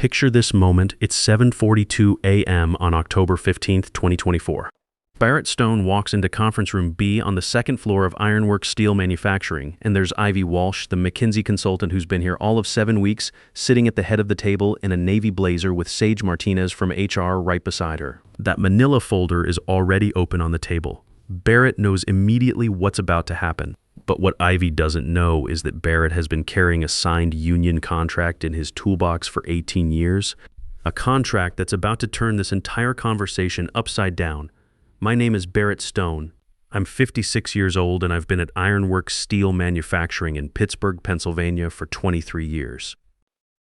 Picture this moment, it's 7:42 a.m. on October 15th, 2024. Barrett Stone walks into conference room B on the second floor of Ironworks Steel Manufacturing, and there's Ivy Walsh, the McKinsey consultant who's been here all of 7 weeks, sitting at the head of the table in a navy blazer with Sage Martinez from HR right beside her. That manila folder is already open on the table. Barrett knows immediately what's about to happen. But what Ivy doesn't know is that Barrett has been carrying a signed union contract in his toolbox for 18 years. A contract that's about to turn this entire conversation upside down. My name is Barrett Stone. I'm 56 years old and I've been at Ironworks Steel Manufacturing in Pittsburgh, Pennsylvania for 23 years.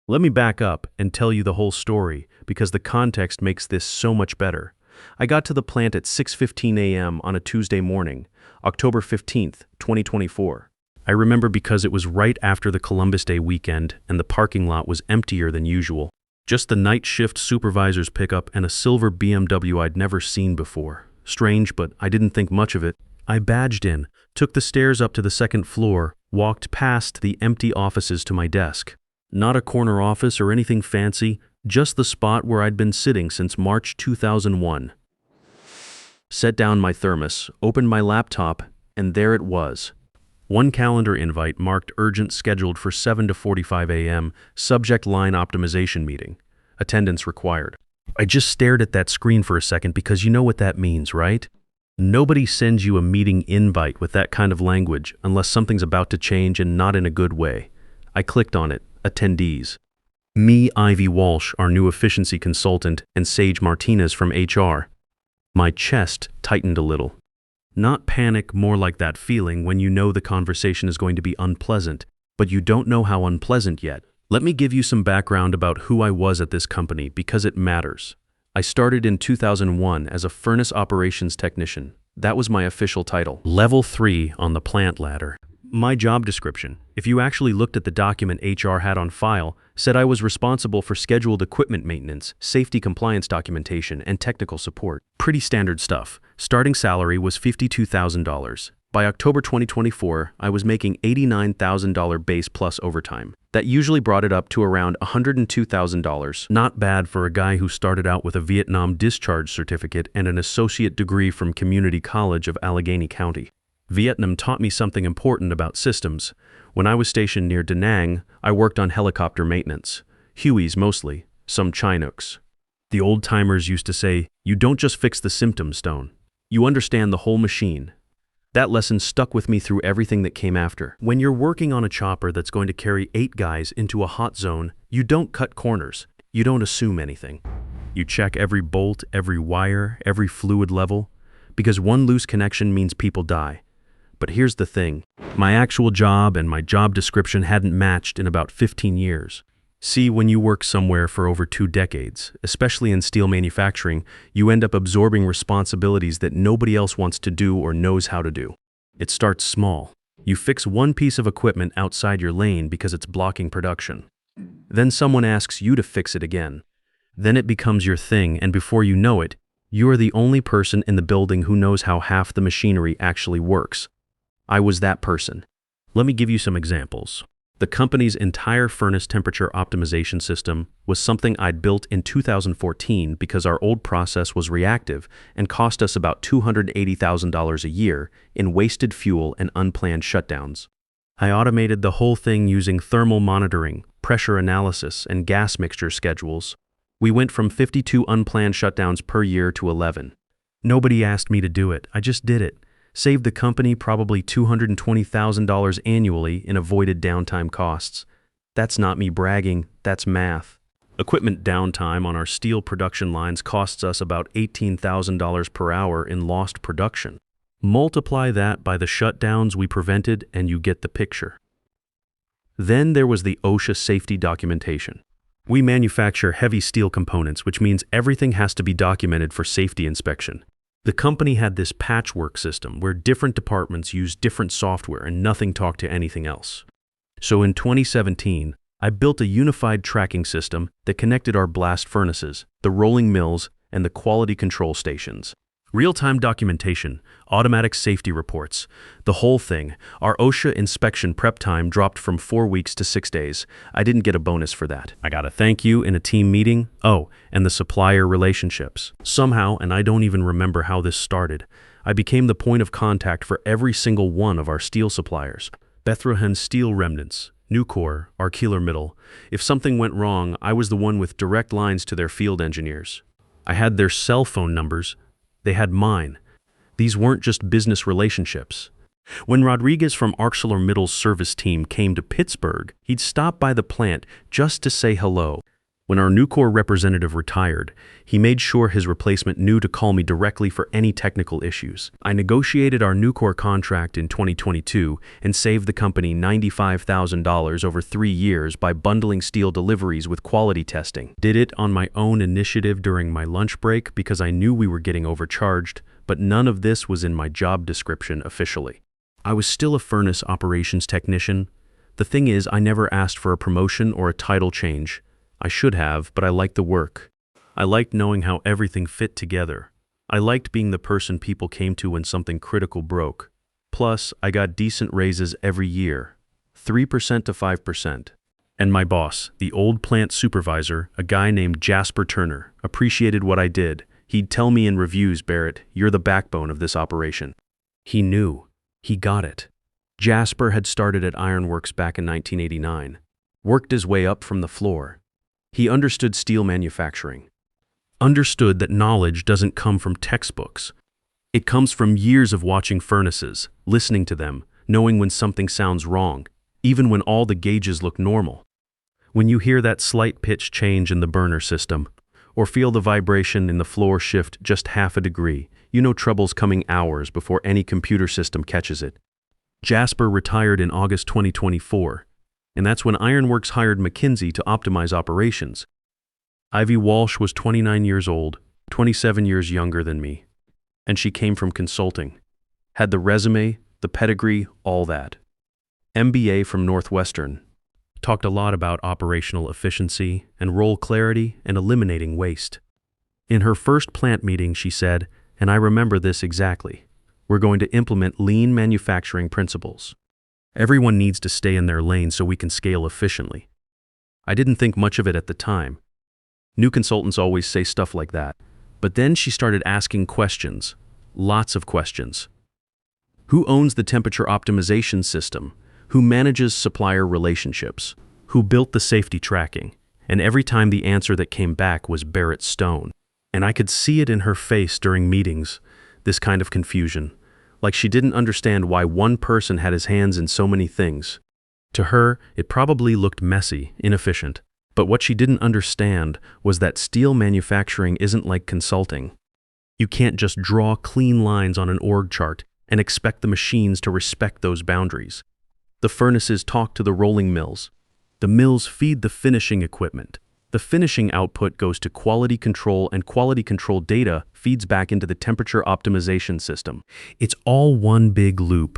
Let me back up and tell you the whole story because the context makes this so much better. I got to the plant at 6:15 a.m. on a Tuesday morning, October 15th, 2024. I remember because it was right after the Columbus Day weekend and the parking lot was emptier than usual. Just the night shift supervisor's pickup and a silver BMW I'd never seen before. Strange, but I didn't think much of it. I badged in, took the stairs up to the second floor, walked past the empty offices to my desk. Not a corner office or anything fancy, just the spot where I'd been sitting since March 2001. Set down my thermos, opened my laptop, and there it was. One calendar invite marked urgent scheduled for 7:45 a.m., subject line optimization meeting. Attendance required. I just stared at that screen for a second because you know what that means, right? Nobody sends you a meeting invite with that kind of language unless something's about to change and not in a good way. I clicked on it. Attendees. Me, Ivy Walsh, our new efficiency consultant, and Sage Martinez from HR. My chest tightened a little. Not panic, more like that feeling when you know the conversation is going to be unpleasant, but you don't know how unpleasant yet. Let me give you some background about who I was at this company because it matters. I started in 2001 as a furnace operations technician. That was my official title. Level 3 on the plant ladder. My job description, if you actually looked at the document HR had on file, said I was responsible for scheduled equipment maintenance, safety compliance documentation, and technical support. Pretty standard stuff. Starting salary was $52,000. By October 2024, I was making $89,000 base plus overtime. That usually brought it up to around $102,000. Not bad for a guy who started out with a Vietnam discharge certificate and an associate degree from Community College of Allegheny County. Vietnam taught me something important about systems. When I was stationed near Da Nang, I worked on helicopter maintenance. Hueys mostly, some Chinooks. The old-timers used to say, you don't just fix the symptoms, Stone. You understand the whole machine. That lesson stuck with me through everything that came after. When you're working on a chopper that's going to carry 8 guys into a hot zone, you don't cut corners. You don't assume anything. You check every bolt, every wire, every fluid level, because one loose connection means people die. But here's the thing, my actual job and my job description hadn't matched in about 15 years. See, when you work somewhere for over 2 decades, especially in steel manufacturing, you end up absorbing responsibilities that nobody else wants to do or knows how to do. It starts small. You fix one piece of equipment outside your lane because it's blocking production. Then someone asks you to fix it again. Then it becomes your thing, and before you know it, you are the only person in the building who knows how half the machinery actually works. I was that person. Let me give you some examples. The company's entire furnace temperature optimization system was something I'd built in 2014 because our old process was reactive and cost us about $280,000 a year in wasted fuel and unplanned shutdowns. I automated the whole thing using thermal monitoring, pressure analysis, and gas mixture schedules. We went from 52 unplanned shutdowns per year to 11. Nobody asked me to do it, I just did it. Saved the company probably $220,000 annually in avoided downtime costs. That's not me bragging, that's math. Equipment downtime on our steel production lines costs us about $18,000 per hour in lost production. Multiply that by the shutdowns we prevented and you get the picture. Then there was the OSHA safety documentation. We manufacture heavy steel components, which means everything has to be documented for safety inspection. The company had this patchwork system where different departments used different software and nothing talked to anything else. So in 2017, I built a unified tracking system that connected our blast furnaces, the rolling mills, and the quality control stations. Real-time documentation, automatic safety reports, the whole thing. Our OSHA inspection prep time dropped from 4 weeks to 6 days. I didn't get a bonus for that. I got a thank you in a team meeting. Oh, and the supplier relationships. Somehow, and I don't even remember how this started, I became the point of contact for every single one of our steel suppliers. Bethlehem Steel Remnants, Nucor, ArcelorMittal. If something went wrong, I was the one with direct lines to their field engineers. I had their cell phone numbers. They had mine. These weren't just business relationships. When Rodriguez from ArcelorMittal's service team came to Pittsburgh, he'd stop by the plant just to say hello. When our Nucor representative retired, he made sure his replacement knew to call me directly for any technical issues. I negotiated our Nucor contract in 2022 and saved the company $95,000 over 3 years by bundling steel deliveries with quality testing. Did it on my own initiative during my lunch break because I knew we were getting overcharged, but none of this was in my job description officially. I was still a furnace operations technician. The thing is, I never asked for a promotion or a title change. I should have, but I liked the work. I liked knowing how everything fit together. I liked being the person people came to when something critical broke. Plus, I got decent raises every year, 3% to 5%. And my boss, the old plant supervisor, a guy named Jasper Turner, appreciated what I did. He'd tell me in reviews, "Barrett, you're the backbone of this operation." He knew. He got it. Jasper had started at Ironworks back in 1989, worked his way up from the floor. He understood steel manufacturing, understood that knowledge doesn't come from textbooks. It comes from years of watching furnaces, listening to them, knowing when something sounds wrong, even when all the gauges look normal. When you hear that slight pitch change in the burner system, or feel the vibration in the floor shift just half a degree, you know trouble's coming hours before any computer system catches it. Jasper retired in August 2024. And that's when Ironworks hired McKinsey to optimize operations. Ivy Walsh was 29 years old, 27 years younger than me. And she came from consulting. Had the resume, the pedigree, all that. MBA from Northwestern. Talked a lot about operational efficiency and role clarity and eliminating waste. In her first plant meeting, she said, and I remember this exactly, "We're going to implement lean manufacturing principles. Everyone needs to stay in their lane so we can scale efficiently." I didn't think much of it at the time. New consultants always say stuff like that. But then she started asking questions. Lots of questions. Who owns the temperature optimization system? Who manages supplier relationships? Who built the safety tracking? And every time the answer that came back was Barrett Stone. And I could see it in her face during meetings, this kind of confusion. Like she didn't understand why one person had his hands in so many things. To her, it probably looked messy, inefficient. But what she didn't understand was that steel manufacturing isn't like consulting. You can't just draw clean lines on an org chart and expect the machines to respect those boundaries. The furnaces talk to the rolling mills. The mills feed the finishing equipment. The finishing output goes to quality control, and quality control data feeds back into the temperature optimization system. It's all one big loop.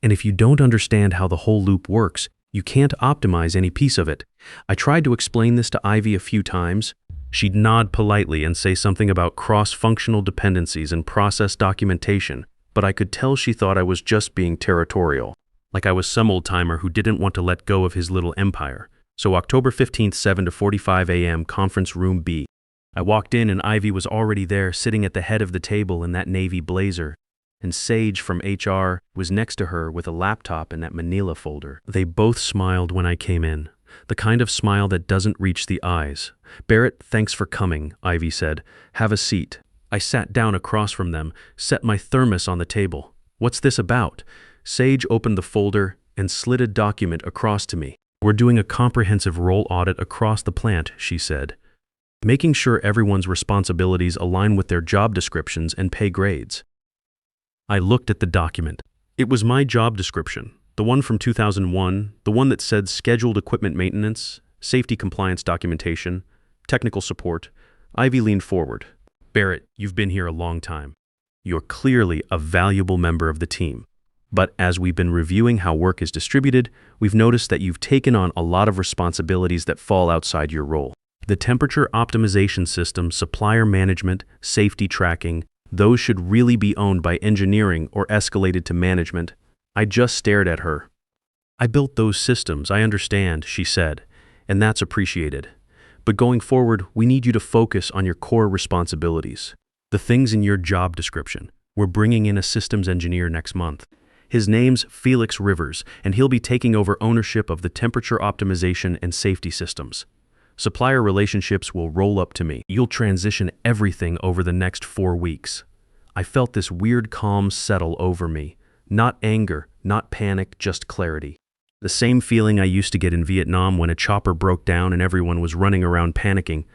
And if you don't understand how the whole loop works, you can't optimize any piece of it. I tried to explain this to Ivy a few times. She'd nod politely and say something about cross-functional dependencies and process documentation, but I could tell she thought I was just being territorial, like I was some old-timer who didn't want to let go of his little empire. So October 15th, 7 to 45 a.m., conference room B. I walked in and Ivy was already there, sitting at the head of the table in that navy blazer. And Sage from HR was next to her with a laptop and that manila folder. They both smiled when I came in, the kind of smile that doesn't reach the eyes. "Barrett, thanks for coming," Ivy said. "Have a seat." I sat down across from them, set my thermos on the table. "What's this about?" Sage opened the folder and slid a document across to me. "We're doing a comprehensive role audit across the plant," she said, "making sure everyone's responsibilities align with their job descriptions and pay grades." I looked at the document. It was my job description, the one from 2001, the one that said scheduled equipment maintenance, safety compliance documentation, technical support. Ivy leaned forward. "Barrett, you've been here a long time. You're clearly a valuable member of the team. But as we've been reviewing how work is distributed, we've noticed that you've taken on a lot of responsibilities that fall outside your role. The temperature optimization system, supplier management, safety tracking, Those should really be owned by engineering or escalated to management. I just stared at her. I built those systems, I understand, she said, and that's appreciated. But going forward, we need you to focus on your core responsibilities. The things in your job description. We're bringing in a systems engineer next month. His name's Felix Rivers, and he'll be taking over ownership of the temperature optimization and safety systems. Supplier relationships will roll up to me. You'll transition everything over the next 4 weeks. I felt this weird calm settle over me. Not anger, not panic, just clarity. The same feeling I used to get in Vietnam when a chopper broke down and everyone was running around panicking,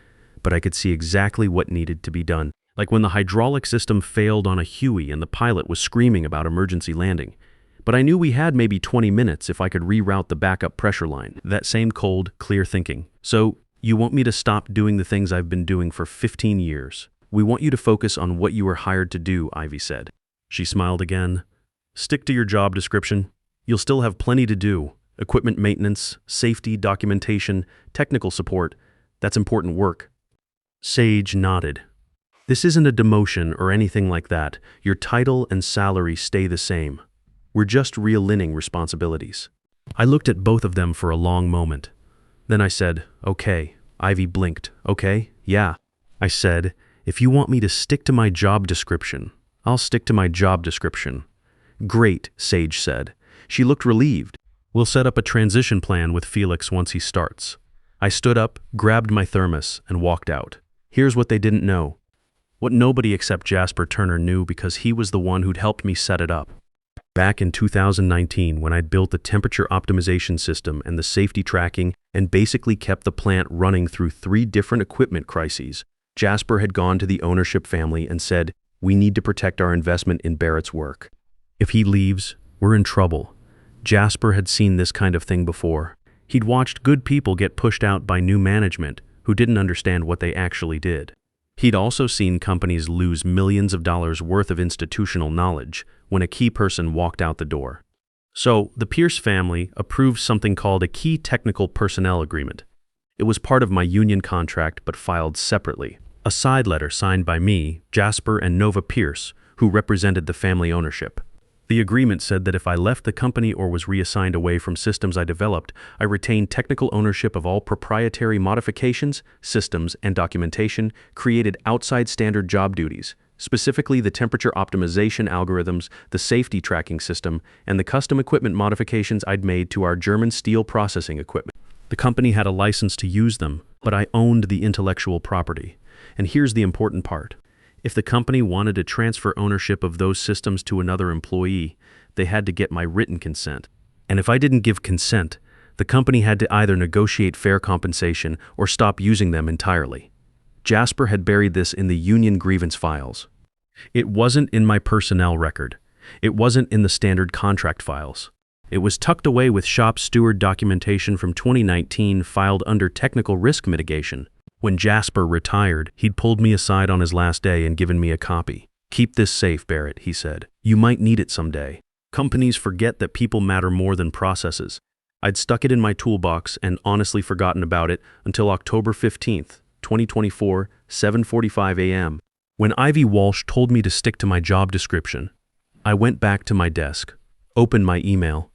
but I could see exactly what needed to be done. Like when the hydraulic system failed on a Huey and the pilot was screaming about emergency landing. But I knew we had maybe 20 minutes if I could reroute the backup pressure line. That same cold, clear thinking. So, you want me to stop doing the things I've been doing for 15 years. We want you to focus on what you were hired to do, Ivy said. She smiled again. Stick to your job description. You'll still have plenty to do. Equipment maintenance, safety, documentation, technical support. That's important work. Sage nodded. This isn't a demotion or anything like that. Your title and salary stay the same. We're just realigning responsibilities. I looked at both of them for a long moment. Then I said, okay. Ivy blinked. Okay, yeah. I said, if you want me to stick to my job description, I'll stick to my job description. Great, Sage said. She looked relieved. We'll set up a transition plan with Felix once he starts. I stood up, grabbed my thermos, and walked out. Here's what they didn't know. What nobody except Jasper Turner knew because he was the one who'd helped me set it up. Back in 2019, when I'd built the temperature optimization system and the safety tracking and basically kept the plant running through 3 different equipment crises, Jasper had gone to the ownership family and said, we need to protect our investment in Barrett's work. If he leaves, we're in trouble. Jasper had seen this kind of thing before. He'd watched good people get pushed out by new management who didn't understand what they actually did. He'd also seen companies lose millions of dollars worth of institutional knowledge when a key person walked out the door. So, the Pierce family approved something called a Key Technical Personnel Agreement. It was part of my union contract but filed separately. A side letter signed by me, Jasper, and Nova Pierce, who represented the family ownership. The agreement said that if I left the company or was reassigned away from systems I developed, I retained technical ownership of all proprietary modifications, systems, and documentation created outside standard job duties, specifically the temperature optimization algorithms, the safety tracking system, and the custom equipment modifications I'd made to our German steel processing equipment. The company had a license to use them, but I owned the intellectual property. And here's the important part. If the company wanted to transfer ownership of those systems to another employee, they had to get my written consent. And if I didn't give consent, the company had to either negotiate fair compensation or stop using them entirely. Jasper had buried this in the union grievance files. It wasn't in my personnel record. It wasn't in the standard contract files. It was tucked away with shop steward documentation from 2019 filed under technical risk mitigation. When Jasper retired, he'd pulled me aside on his last day and given me a copy. Keep this safe, Barrett, he said. You might need it someday. Companies forget that people matter more than processes. I'd stuck it in my toolbox and honestly forgotten about it until October 15th, 2024, 7:45 a.m. When Ivy Walsh told me to stick to my job description. I went back to my desk, opened my email,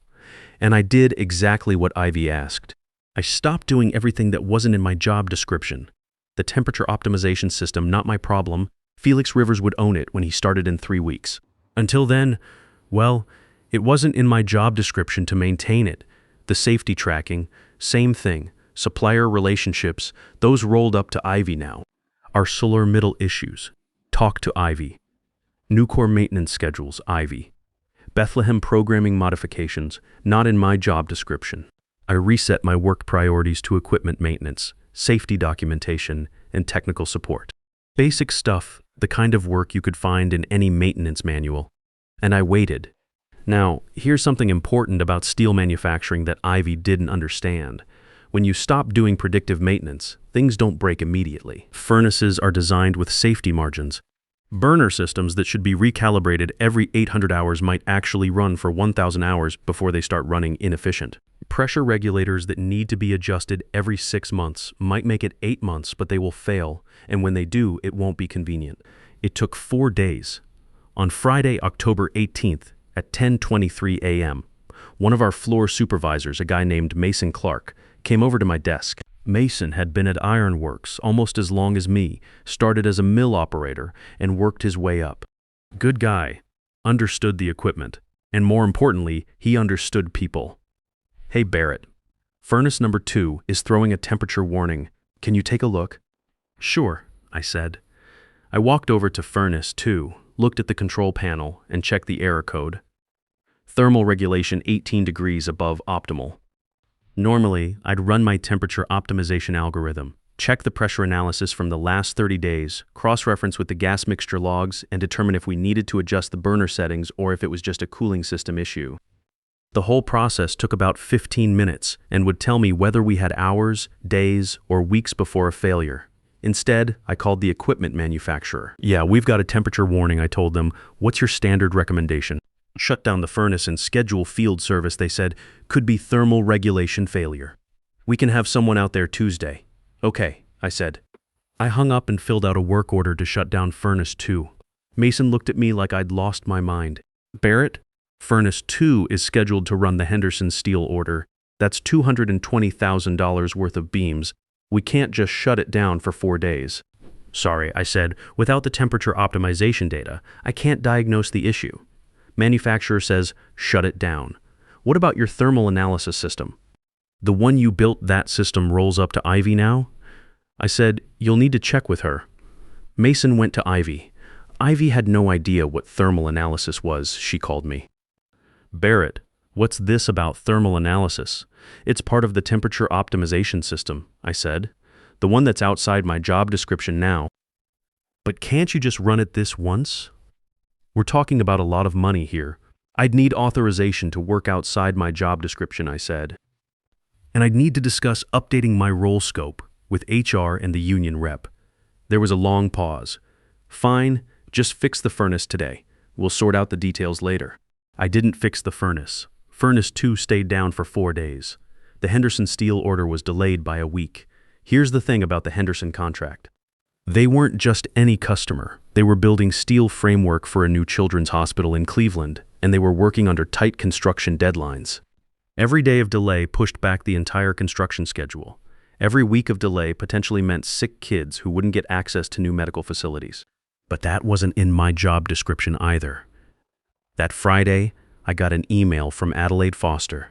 and I did exactly what Ivy asked. I stopped doing everything that wasn't in my job description. The temperature optimization system, not my problem. Felix Rivers would own it when he started in 3 weeks. Until then, well, it wasn't in my job description to maintain it. The safety tracking, same thing. Supplier relationships, those rolled up to Ivy now. Our solar middle issues. Talk to Ivy. Nucor maintenance schedules, Ivy. Bethlehem programming modifications, not in my job description. I reset my work priorities to equipment maintenance, safety documentation, and technical support. Basic stuff, the kind of work you could find in any maintenance manual. And I waited. Now, here's something important about steel manufacturing that Ivy didn't understand. When you stop doing predictive maintenance, things don't break immediately. Furnaces are designed with safety margins. Burner systems that should be recalibrated every 800 hours might actually run for 1,000 hours before they start running inefficient. Pressure regulators that need to be adjusted every 6 months might make it 8 months, but they will fail, and when they do, it won't be convenient. It took 4 days. On Friday, October 18th, at 10:23 a.m., one of our floor supervisors, a guy named Mason Clark, came over to my desk. Mason had been at Ironworks almost as long as me, started as a mill operator, and worked his way up. Good guy, understood the equipment, and more importantly, he understood people. "Hey Barrett, furnace number 2 is throwing a temperature warning. Can you take a look?" "Sure," I said. I walked over to furnace 2, looked at the control panel, and checked the error code. Thermal regulation 18 degrees above optimal. Normally, I'd run my temperature optimization algorithm, check the pressure analysis from the last 30 days, cross-reference with the gas mixture logs, and determine if we needed to adjust the burner settings or if it was just a cooling system issue. The whole process took about 15 minutes and would tell me whether we had hours, days, or weeks before a failure. Instead, I called the equipment manufacturer. "Yeah, we've got a temperature warning," I told them. "What's your standard recommendation?" "Shut down the furnace and schedule field service," they said. "Could be thermal regulation failure. We can have someone out there Tuesday." "Okay," I said. I hung up and filled out a work order to shut down furnace 2. Mason looked at me like I'd lost my mind. "Barrett, furnace 2 is scheduled to run the Henderson steel order. That's $220,000 worth of beams. We can't just shut it down for 4 days." "Sorry," I said. "Without the temperature optimization data, I can't diagnose the issue." Manufacturer says, "Shut it down." "What about your thermal analysis system?" "The one you built, that system rolls up to Ivy now?" I said, "You'll need to check with her." Mason went to Ivy. Ivy had no idea what thermal analysis was, she called me. "Barrett, what's this about thermal analysis?" "It's part of the temperature optimization system," I said. "The one that's outside my job description now." "But can't you just run it this once?" "We're talking about a lot of money here. I'd need authorization to work outside my job description," I said. "And I'd need to discuss updating my role scope with HR and the union rep." There was a long pause. "Fine, just fix the furnace today. We'll sort out the details later." I didn't fix the furnace. Furnace 2 stayed down for 4 days. The Henderson steel order was delayed by a week. Here's the thing about the Henderson contract. They weren't just any customer. They were building steel framework for a new children's hospital in Cleveland, and they were working under tight construction deadlines. Every day of delay pushed back the entire construction schedule. Every week of delay potentially meant sick kids who wouldn't get access to new medical facilities. But that wasn't in my job description either. That Friday, I got an email from Adelaide Foster,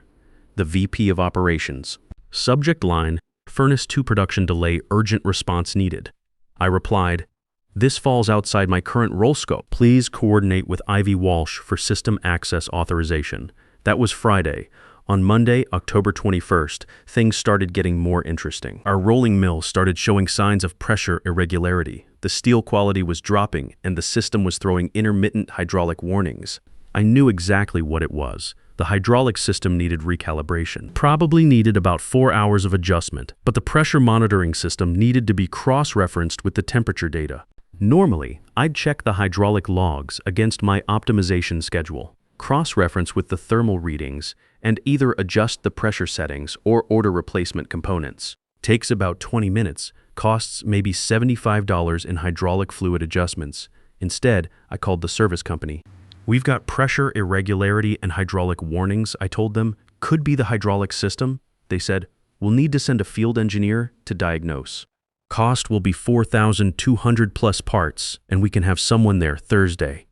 the VP of Operations. Subject line, "Furnace 2 production delay, urgent response needed." I replied, "This falls outside my current role scope. Please coordinate with Ivy Walsh for system access authorization." That was Friday. On Monday, October 21st, things started getting more interesting. Our rolling mill started showing signs of pressure irregularity. The steel quality was dropping, and the system was throwing intermittent hydraulic warnings. I knew exactly what it was. The hydraulic system needed recalibration. Probably needed about 4 hours of adjustment, but the pressure monitoring system needed to be cross-referenced with the temperature data. Normally, I'd check the hydraulic logs against my optimization schedule, cross-reference with the thermal readings, and either adjust the pressure settings or order replacement components. Takes about 20 minutes, costs maybe $75 in hydraulic fluid adjustments. Instead, I called the service company. "We've got pressure irregularity and hydraulic warnings," I told them. "Could be the hydraulic system." They said, "We'll need to send a field engineer to diagnose. Cost will be $4,200 plus parts, and we can have someone there Thursday."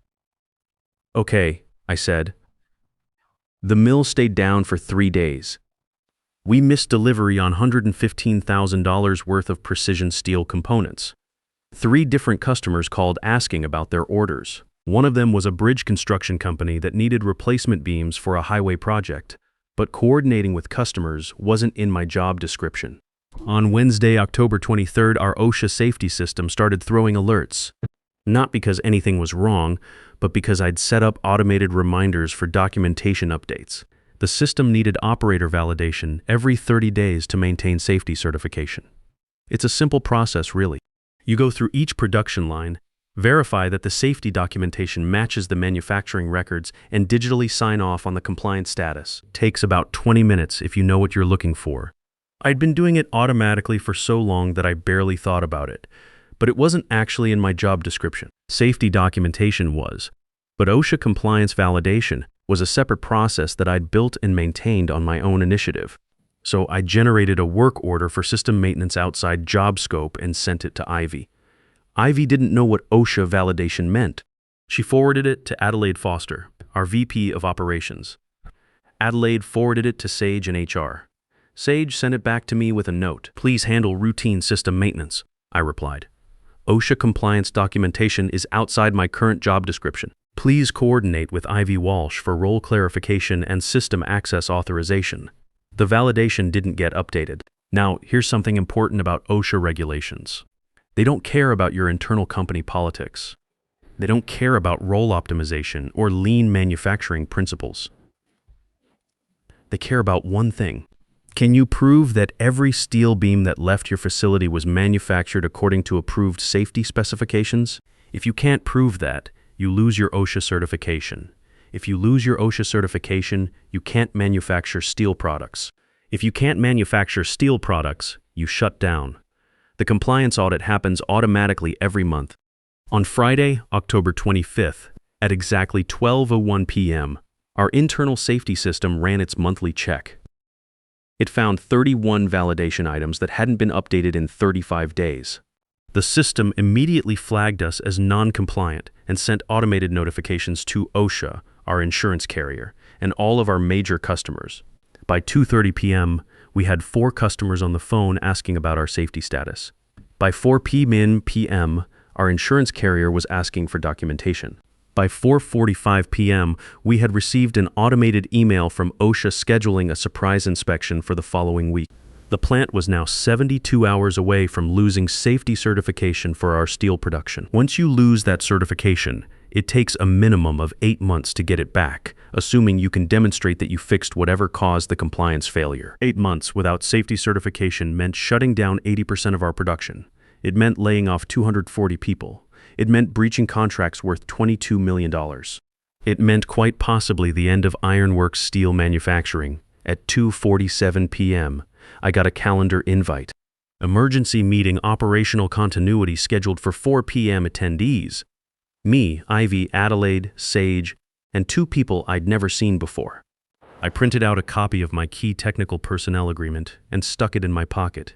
"Okay," I said. The mill stayed down for 3 days. We missed delivery on $115,000 worth of precision steel components. 3 different customers called asking about their orders. One of them was a bridge construction company that needed replacement beams for a highway project, but coordinating with customers wasn't in my job description. On Wednesday, October 23rd, our OSHA safety system started throwing alerts. Not because anything was wrong, but because I'd set up automated reminders for documentation updates. The system needed operator validation every 30 days to maintain safety certification. It's a simple process, really. You go through each production line, verify that the safety documentation matches the manufacturing records, and digitally sign off on the compliance status. Takes about 20 minutes if you know what you're looking for. I'd been doing it automatically for so long that I barely thought about it. but it wasn't actually in my job description. Safety documentation was, but OSHA compliance validation was a separate process that I'd built and maintained on my own initiative. So I generated a work order for system maintenance outside job scope and sent it to Ivy. Ivy didn't know what OSHA validation meant. She forwarded it to Adelaide Foster, our VP of Operations. Adelaide forwarded it to Sage and HR. Sage sent it back to me with a note. "Please handle routine system maintenance," I replied. "OSHA compliance documentation is outside my current job description. Please coordinate with Ivy Walsh for role clarification and system access authorization." The validation didn't get updated. Now, here's something important about OSHA regulations. They don't care about your internal company politics. They don't care about role optimization or lean manufacturing principles. They care about one thing. Can you prove that every steel beam that left your facility was manufactured according to approved safety specifications? If you can't prove that, you lose your OSHA certification. If you lose your OSHA certification, you can't manufacture steel products. If you can't manufacture steel products, you shut down. The compliance audit happens automatically every month. On Friday, October 25th, at exactly 12:01 p.m., our internal safety system ran its monthly check. It found 31 validation items that hadn't been updated in 35 days. The system immediately flagged us as non-compliant and sent automated notifications to OSHA, our insurance carrier, and all of our major customers. By 2:30 p.m., we had 4 customers on the phone asking about our safety status. By 4 p.m., our insurance carrier was asking for documentation. By 4:45 p.m., we had received an automated email from OSHA scheduling a surprise inspection for the following week. The plant was now 72 hours away from losing safety certification for our steel production. Once you lose that certification, it takes a minimum of 8 months to get it back, assuming you can demonstrate that you fixed whatever caused the compliance failure. 8 months without safety certification meant shutting down 80% of our production. It meant laying off 240 people. It meant breaching contracts worth $22 million. It meant quite possibly the end of Ironworks steel manufacturing. At 2:47 p.m., I got a calendar invite. Emergency meeting operational continuity scheduled for 4 p.m. attendees. Me, Ivy, Adelaide, Sage, and 2 people I'd never seen before. I printed out a copy of my key technical personnel agreement and stuck it in my pocket.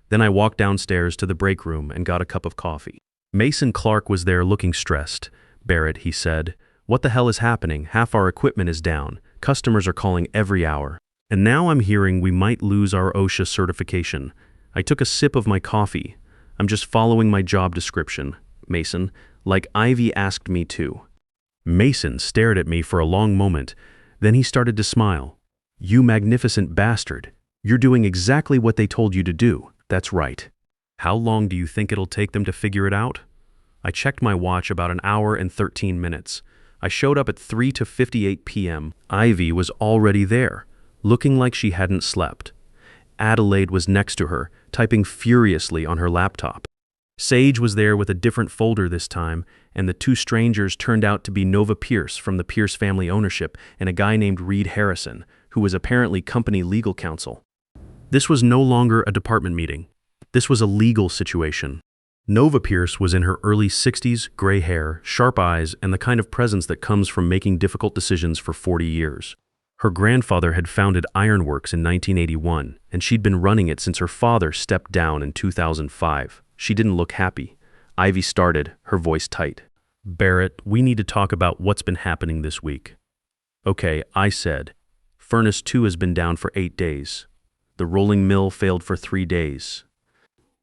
Then I walked downstairs to the break room and got a cup of coffee. Mason Clark was there looking stressed. "Barrett," he said, "what the hell is happening? Half our equipment is down. Customers are calling every hour. And now I'm hearing we might lose our OSHA certification." I took a sip of my coffee. "I'm just following my job description, Mason, like Ivy asked me to." Mason stared at me for a long moment. Then he started to smile. "You magnificent bastard. You're doing exactly what they told you to do. That's right. How long do you think it'll take them to figure it out?" I checked my watch about an hour and 13 minutes. I showed up at 3:58 p.m. Ivy was already there, looking like she hadn't slept. Adelaide was next to her, typing furiously on her laptop. Sage was there with a different folder this time, and the 2 strangers turned out to be Nova Pierce from the Pierce family ownership and a guy named Reed Harrison, who was apparently company legal counsel. This was no longer a department meeting. This was a legal situation. Nova Pierce was in her early 60s, gray hair, sharp eyes, and the kind of presence that comes from making difficult decisions for 40 years. Her grandfather had founded Ironworks in 1981, and she'd been running it since her father stepped down in 2005. She didn't look happy. Ivy started, her voice tight. "Barrett, we need to talk about what's been happening this week." "Okay," I said. "Furnace 2 has been down for 8 days. The rolling mill failed for 3 days.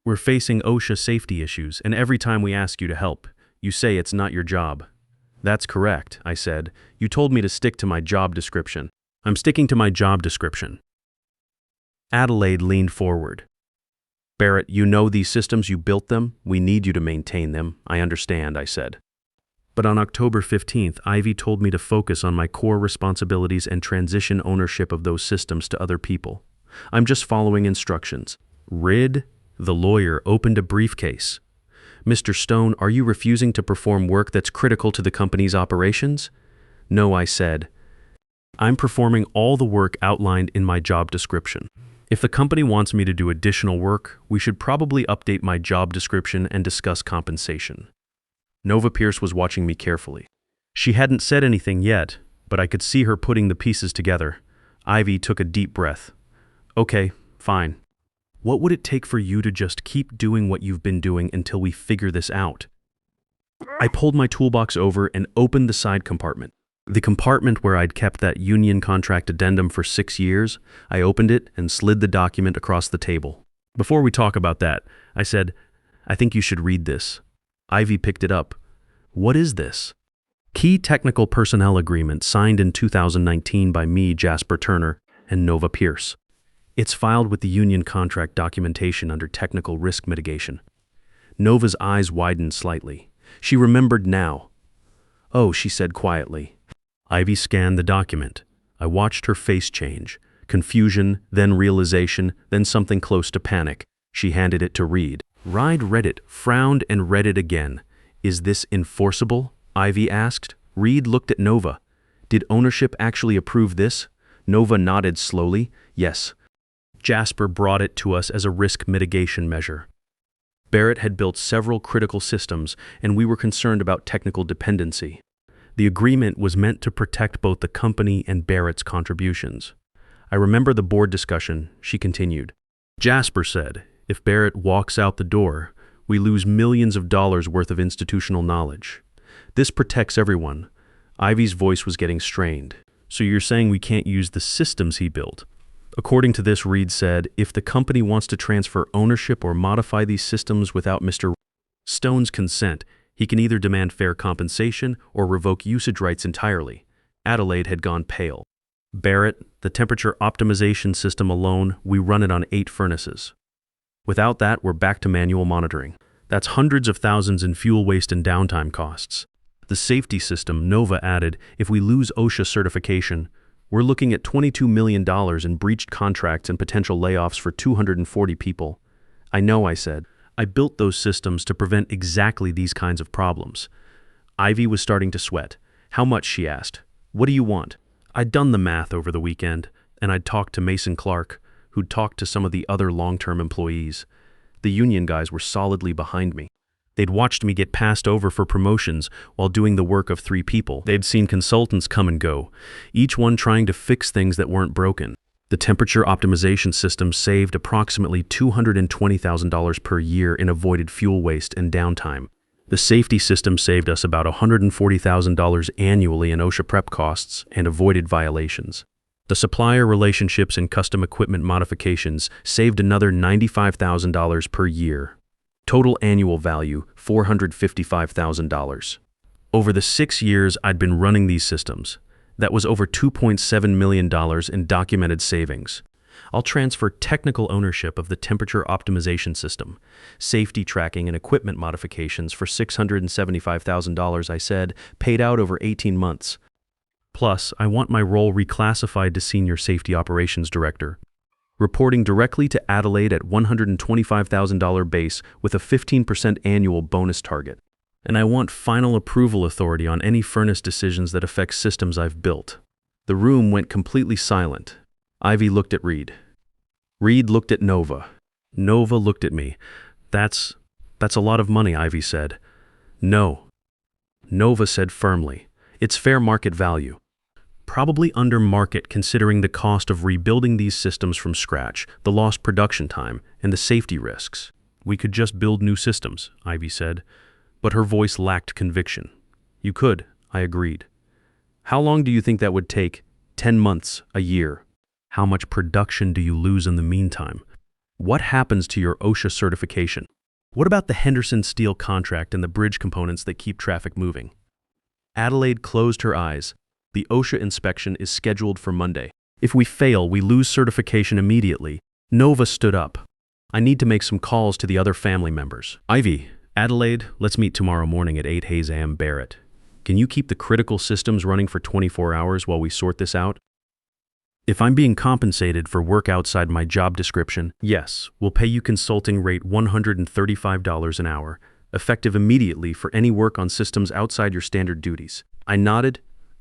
We're facing OSHA safety issues, and every time we ask you to help, you say it's not your job." "That's correct," I said. "You told me to stick to my job description." "I'm sticking to my job description." Adelaide leaned forward. "Barrett, you know these systems, you built them. We need you to maintain them. I understand," I said. But on October 15th, Ivy told me to focus on my core responsibilities and transition ownership of those systems to other people. I'm just following instructions. Rid, the lawyer, opened a briefcase. "Mr. Stone, are you refusing to perform work that's critical to the company's operations?" "No," I said. "I'm performing all the work outlined in my job description." If the company wants me to do additional work, we should probably update my job description and discuss compensation. Nova Pierce was watching me carefully. She hadn't said anything yet, but I could see her putting the pieces together. Ivy took a deep breath. Okay, fine. What would it take for you to just keep doing what you've been doing until we figure this out? I pulled my toolbox over and opened the side compartment. The compartment where I'd kept that union contract addendum for 6 years. I opened it and slid the document across the table. Before we talk about that, I said, I think you should read this. Ivy picked it up. What is this? Key Technical Personnel Agreement signed in 2019 by me, Jasper Turner, and Nova Pierce. It's filed with the union contract documentation under technical risk mitigation. Nova's eyes widened slightly. She remembered now. Oh, she said quietly. Ivy scanned the document. I watched her face change. Confusion, then realization, then something close to panic. She handed it to Reed. Reed read it, frowned, and read it again. Is this enforceable? Ivy asked. Reed looked at Nova. Did ownership actually approve this? Nova nodded slowly. Yes. Jasper brought it to us as a risk mitigation measure. Barrett had built several critical systems, and we were concerned about technical dependency. The agreement was meant to protect both the company and Barrett's contributions. I remember the board discussion. She continued. Jasper said, if Barrett walks out the door, we lose millions of dollars worth of institutional knowledge. This protects everyone. Ivy's voice was getting strained. So you're saying we can't use the systems he built? According to this, Reed said, if the company wants to transfer ownership or modify these systems without Mr. Stone's consent, he can either demand fair compensation or revoke usage rights entirely. Adelaide had gone pale. Barrett, the temperature optimization system alone, we run it on 8 furnaces. Without that, we're back to manual monitoring. That's hundreds of thousands in fuel waste and downtime costs. The safety system, Nova added, if we lose OSHA certification, we're looking at $22 million in breached contracts and potential layoffs for 240 people. I know, I said. I built those systems to prevent exactly these kinds of problems. Ivy was starting to sweat. How much, she asked. What do you want? I'd done the math over the weekend, and I'd talked to Mason Clark, who'd talked to some of the other long-term employees. The union guys were solidly behind me. They'd watched me get passed over for promotions while doing the work of 3 people. They'd seen consultants come and go, each one trying to fix things that weren't broken. The temperature optimization system saved approximately $220,000 per year in avoided fuel waste and downtime. The safety system saved us about $140,000 annually in OSHA prep costs and avoided violations. The supplier relationships and custom equipment modifications saved another $95,000 per year. Total annual value, $455,000. Over the 6 years I'd been running these systems, that was over $2.7 million in documented savings. I'll transfer technical ownership of the temperature optimization system, safety tracking and equipment modifications for $675,000, I said, paid out over 18 months. Plus, I want my role reclassified to Senior Safety Operations Director, reporting directly to Adelaide at $125,000 base with a 15% annual bonus target. And I want final approval authority on any furnace decisions that affect systems I've built. The room went completely silent. Ivy looked at Reed. Reed looked at Nova. Nova looked at me. That's a lot of money, Ivy said. No. Nova said firmly. It's fair market value. Probably under market considering the cost of rebuilding these systems from scratch, the lost production time, and the safety risks. We could just build new systems, Ivy said. But her voice lacked conviction. You could, I agreed. How long do you think that would take? 10 months, a year. How much production do you lose in the meantime? What happens to your OSHA certification? What about the Henderson Steel contract and the bridge components that keep traffic moving? Adelaide closed her eyes. The OSHA inspection is scheduled for Monday. If we fail, we lose certification immediately. Nova stood up. I need to make some calls to the other family members. Ivy, Adelaide, let's meet tomorrow morning at 8 Hayes a.m. Barrett. Can you keep the critical systems running for 24 hours while we sort this out? If I'm being compensated for work outside my job description, yes, we'll pay you consulting rate $135 an hour, effective immediately for any work on systems outside your standard duties. I nodded.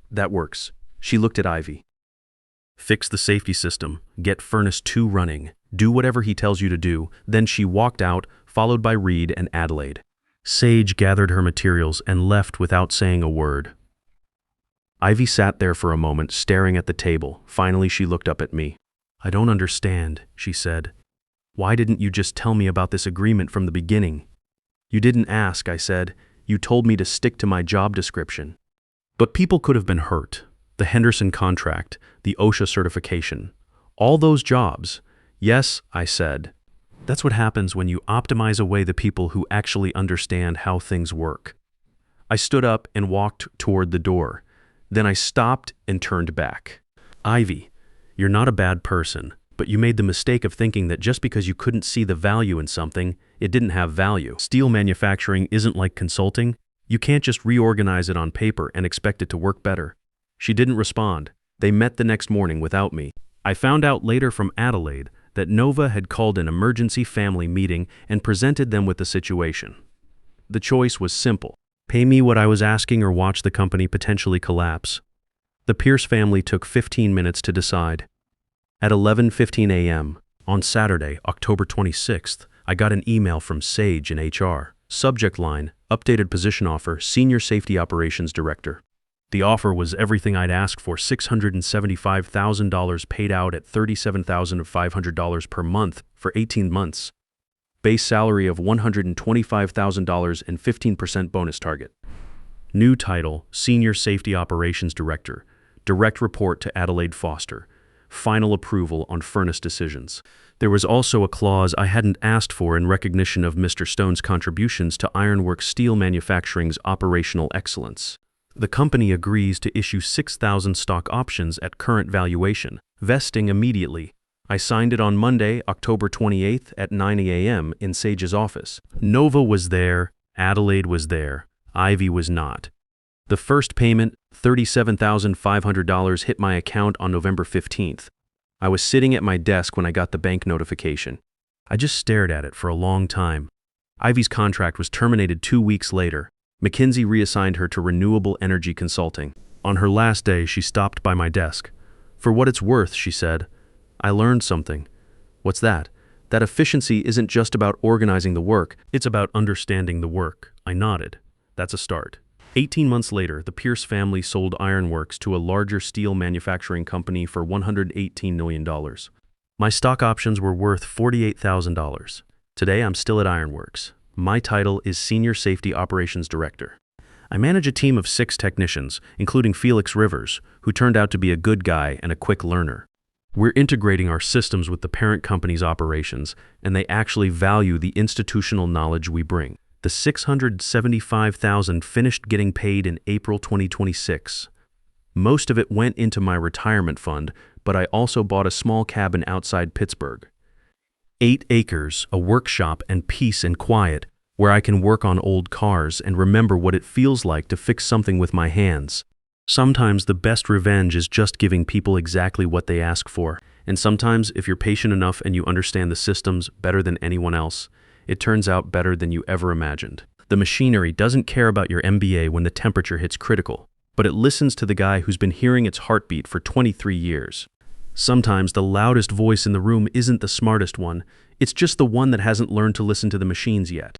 That works. She looked at Ivy. Fix the safety system. Get Furnace 2 running. Do whatever he tells you to do." Then she walked out, followed by Reed and Adelaide. Sage gathered her materials and left without saying a word. Ivy sat there for a moment, staring at the table. Finally, she looked up at me. "I don't understand," she said. "Why didn't you just tell me about this agreement from the beginning?" "You didn't ask," I said. "You told me to stick to my job description." But people could have been hurt. The Henderson contract, the OSHA certification, all those jobs. "Yes," I said. "That's what happens when you optimize away the people who actually understand how things work." I stood up and walked toward the door. Then I stopped and turned back. "Ivy, you're not a bad person, but you made the mistake of thinking that just because you couldn't see the value in something, it didn't have value. Steel manufacturing isn't like consulting. You can't just reorganize it on paper and expect it to work better." She didn't respond. They met the next morning without me. I found out later from Adelaide that Nova had called an emergency family meeting and presented them with the situation. The choice was simple: pay me what I was asking or watch the company potentially collapse. The Pierce family took 15 minutes to decide. At 11:15 a.m. on Saturday, October 26th, I got an email from Sage in HR. Subject line: updated position offer, Senior Safety Operations Director. The offer was everything I'd asked for: $675,000 paid out at $37,500 per month for 18 months. Base salary of $125,000 and 15% bonus target. New title: Senior Safety Operations Director. Direct report to Adelaide Foster. Final approval on furnace decisions. There was also a clause I hadn't asked for in recognition of Mr. Stone's contributions to Ironworks Steel Manufacturing's operational excellence. The company agrees to issue 6,000 stock options at current valuation, vesting immediately. I signed it on Monday, October 28th at 9 a.m. in Sage's office. Nova was there, Adelaide was there, Ivy was not. The first payment, $37,500, hit my account on November 15th. I was sitting at my desk when I got the bank notification. I just stared at it for a long time. Ivy's contract was terminated 2 weeks later. McKinsey reassigned her to renewable energy consulting. On her last day, she stopped by my desk. "For what it's worth," she said, "I learned something." "What's that?" "That efficiency isn't just about organizing the work, it's about understanding the work." I nodded. "That's a start." 18 months later, the Pierce family sold Ironworks to a larger steel manufacturing company for $118 million. My stock options were worth $48,000. Today, I'm still at Ironworks. My title is Senior Safety Operations Director. I manage a team of 6 technicians, including Felix Rivers, who turned out to be a good guy and a quick learner. We're integrating our systems with the parent company's operations, and they actually value the institutional knowledge we bring. The $675,000 finished getting paid in April 2026. Most of it went into my retirement fund, but I also bought a small cabin outside Pittsburgh. 8 acres, a workshop, and peace and quiet, where I can work on old cars and remember what it feels like to fix something with my hands. Sometimes the best revenge is just giving people exactly what they ask for. And sometimes, if you're patient enough and you understand the systems better than anyone else, it turns out better than you ever imagined. The machinery doesn't care about your MBA when the temperature hits critical, but it listens to the guy who's been hearing its heartbeat for 23 years. Sometimes the loudest voice in the room isn't the smartest one, it's just the one that hasn't learned to listen to the machines yet.